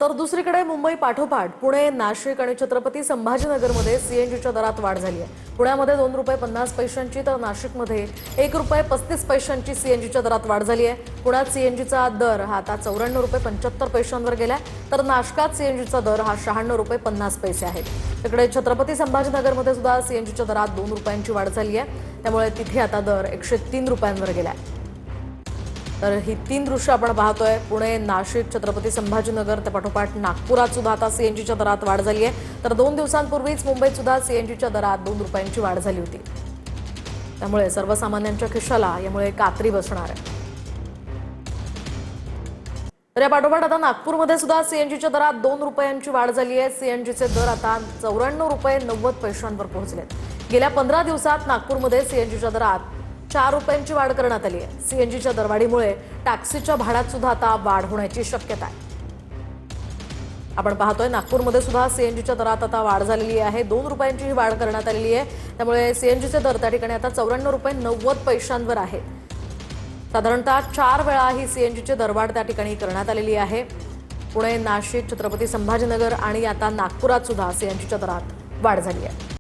तर दुसरीकडे मुंबई पाठोपाठ पुणे, नाशिक आणि छत्रपती संभाजीनगरमध्ये सीएनजीच्या दरात वाढ झाली आहे। पुण्यामध्ये ₹2.50 तर नाशिकमध्ये ₹1.35 सीएनजीच्या दरात वाढ झाली आहे। पुण्यात सीएनजीचा दर हा आता ₹94.75 गेलाय, तर नाशिकात सीएनजीचा दर हा ₹96.50 आहे। तिकडे छत्रपती संभाजीनगरमध्ये सुद्धा सीएनजीच्या दरात ₹2ची वाढ झाली आहे, त्यामुळे तिथे आता दर ₹103 गेलाय। तर ही तीन दृश्य आपण पाहतोय, पुणे, नाशिक, छत्रपती संभाजीनगर त्या पाठोपाठ नागपुरात सुद्धा आता सीएनजीच्या दरात वाढ झाली आहे। तर 2 दिवसांपूर्वीच मुंबईत सुद्धा सीएनजीच्या दरात ₹2ची वाढ झाली होती, त्यामुळे सर्वसामान्यांच्या खिशाला यामुळे कात्री बसणार आहे। तर या पाठोपाठ आता नागपूरमध्ये सुद्धा सीएनजीच्या दरात ₹2ची वाढ झाली आहे। सीएनजीचे दर आता ₹94.90 पोहोचलेत। गेल्या 15 दिवसात नागपूरमध्ये सीएनजीच्या दरात ₹4ची वाढ करण्यात आली आहे। सीएनजीच्या दरवाढीमुळे टॅक्सीच्या भाड्यात सुद्धा आता वाढ होण्याची शक्यता आहे। आपण पाहतोय नागपूरमध्ये सुद्धा सीएनजीच्या दरात आता वाढ झालेली आहे। ₹2ची ही वाढ करण्यात आलेली आहे, त्यामुळे सीएनजीचे दर त्या ठिकाणी आता ₹94.90 आहेत। साधारणतः 4 वेळा ही सीएनजीची दरवाढ त्या ठिकाणी करण्यात आलेली आहे। पुणे, नाशिक, छत्रपती संभाजीनगर आणि आता नागपुरात सुद्धा सीएनजीच्या दरात वाढ झाली आहे।